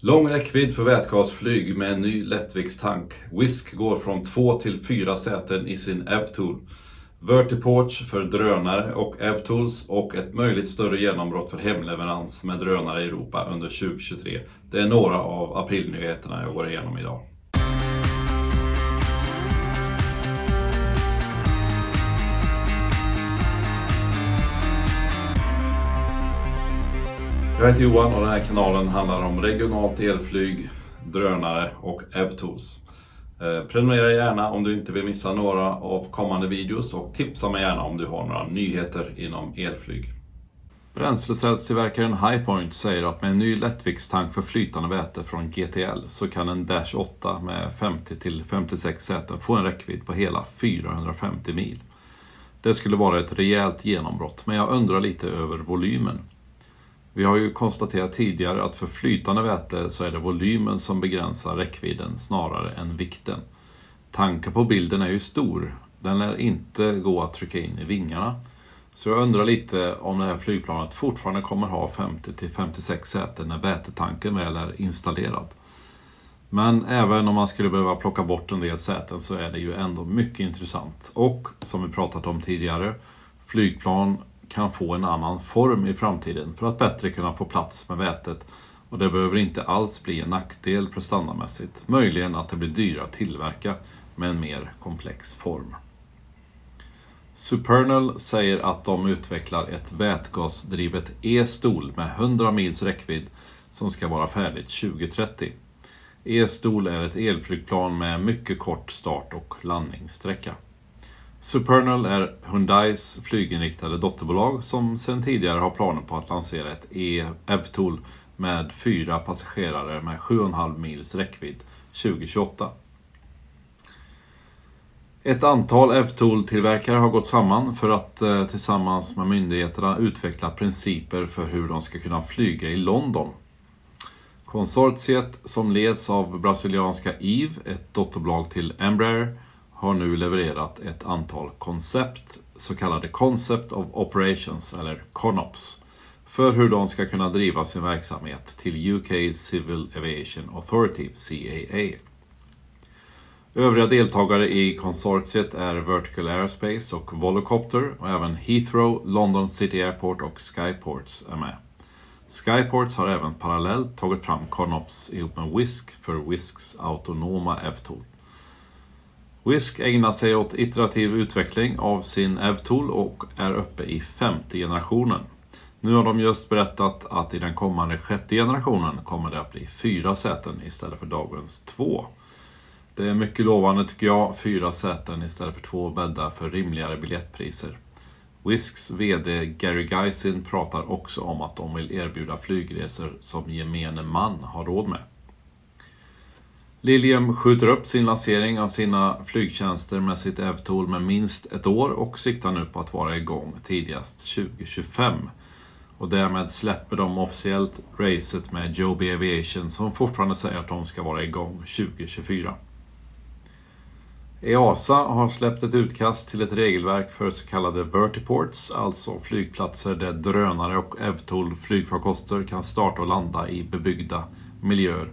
Lång räckvidd för vätgasflyg med en ny lättviktstank. Wisk går från 2 till 4 säten i sin EVTOL. Vertiports för drönare och EVTOLs och ett möjligt större genombrott för hemleverans med drönare i Europa under 2023. Det är några av aprilnyheterna jag går igenom idag. Jag heter Johan och den här kanalen handlar om regionalt elflyg, drönare och EVTOLs. Prenumerera gärna om du inte vill missa några av kommande videos och tipsa mig gärna om du har några nyheter inom elflyg. Bränslecellstillverkaren HighPoint säger att med en ny lättviktstank för flytande väte från GTL så kan en Dash 8 med 50-56 säten få en räckvidd på hela 450 mil. Det skulle vara ett rejält genombrott, men jag undrar lite över volymen. Vi har ju konstaterat tidigare att för flytande väte så är det volymen som begränsar räckvidden snarare än vikten. Tanken på bilden är ju stor. Den lär inte gå att trycka in i vingarna. Så jag undrar lite om det här flygplanet fortfarande kommer ha 50-56 säten när vätetanken väl är installerad. Men även om man skulle behöva plocka bort en del säten så är det ju ändå mycket intressant. Och som vi pratat om tidigare, flygplan kan få en annan form i framtiden för att bättre kunna få plats med vätet, och det behöver inte alls bli en nackdel prestandamässigt. Möjligen att det blir dyrare att tillverka med en mer komplex form. Supernal säger att de utvecklar ett vätgasdrivet E-stol med 100 mils räckvidd som ska vara färdigt 2030. E-stol är ett elflygplan med mycket kort start- och landningssträcka. Supernal är Hyundais flyginriktade dotterbolag som sedan tidigare har planer på att lansera ett EVTOL med 4 passagerare med 7,5 mils räckvidd 2028. Ett antal EVTOL-tillverkare har gått samman för att tillsammans med myndigheterna utveckla principer för hur de ska kunna flyga i London. Konsortiet som leds av brasilianska EVE, ett dotterbolag till Embraer, har nu levererat ett antal koncept, så kallade Concept of Operations eller CONOPS, för hur de ska kunna driva sin verksamhet till UK Civil Aviation Authority, CAA. Övriga deltagare i konsortiet är Vertical Aerospace och Volocopter, och även Heathrow, London City Airport och Skyports är med. Skyports har även parallellt tagit fram CONOPS ihop med Wisk för Wisks autonoma EVTOL. Wisk ägnar sig åt iterativ utveckling av sin EVTOL och är uppe i 50 generationen. Nu har de just berättat att i den kommande 6:e generationen kommer det att bli 4 säten istället för dagens 2. Det är mycket lovande tycker jag, 4 säten istället för 2 bäddar för rimligare biljettpriser. Wisks vd Gary Geisin pratar också om att de vill erbjuda flygresor som gemene man har råd med. Lilium skjuter upp sin lansering av sina flygtjänster med sitt EVTOL med minst ett år och siktar nu på att vara igång tidigast 2025. Och därmed släpper de officiellt racet med Joby Aviation som fortfarande säger att de ska vara igång 2024. EASA har släppt ett utkast till ett regelverk för så kallade vertiports, alltså flygplatser där drönare och EVTOL flygfarkoster kan starta och landa i bebyggda miljöer.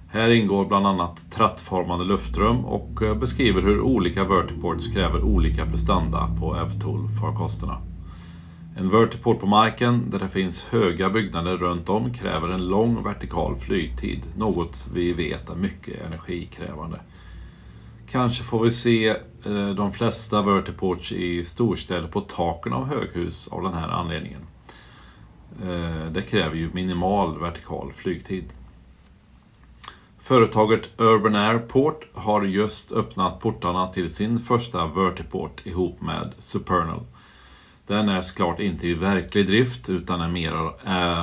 Här ingår bland annat trattformade luftrum och beskriver hur olika vertiports kräver olika prestanda på EVTOL-farkosterna. En vertiport på marken där det finns höga byggnader runt om kräver en lång vertikal flygtid, något vi vet är mycket energikrävande. Kanske får vi se de flesta vertiports i storstäder på taken av höghus av den här anledningen. Det kräver ju minimal vertikal flygtid. Företaget Urban Airport har just öppnat portarna till sin första vertiport ihop med Supernal. Den är såklart inte i verklig drift utan är mer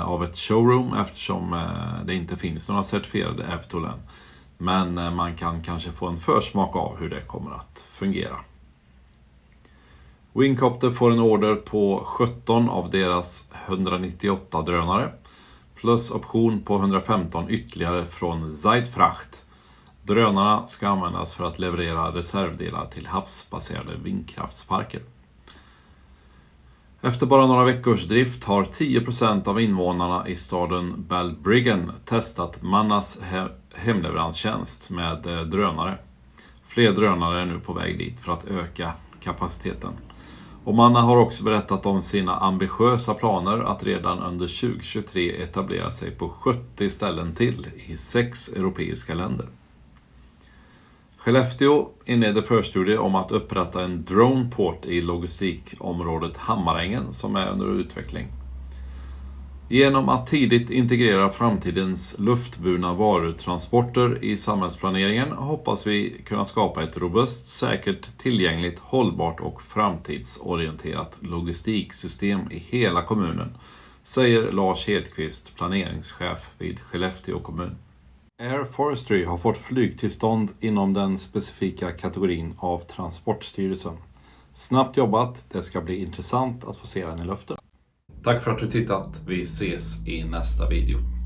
av ett showroom eftersom det inte finns några certifierade EVTOL än. Men man kan kanske få en försmak av hur det kommer att fungera. Wingcopter får en order på 17 av deras 198 drönare. Plus option på 115 ytterligare från Zeitfracht. Drönarna ska användas för att leverera reservdelar till havsbaserade vindkraftsparker. Efter bara några veckors drift har 10% av invånarna i staden Balbriggan testat Mannas hemleveranstjänst med drönare. Fler drönare är nu på väg dit för att öka kapaciteten. Och Manna har också berättat om sina ambitiösa planer att redan under 2023 etablera sig på 70 ställen till i 6 europeiska länder. Skellefteå inleder förstudie om att upprätta en droneport i logistikområdet Hammarängen som är under utveckling. Genom att tidigt integrera framtidens luftburna varutransporter i samhällsplaneringen hoppas vi kunna skapa ett robust, säkert, tillgängligt, hållbart och framtidsorienterat logistiksystem i hela kommunen, säger Lars Hedqvist, planeringschef vid Skellefteå kommun. Air Forestry har fått flygtillstånd inom den specifika kategorin av Transportstyrelsen. Snabbt jobbat, det ska bli intressant att få se den i luften. Tack för att du tittat, vi ses i nästa video.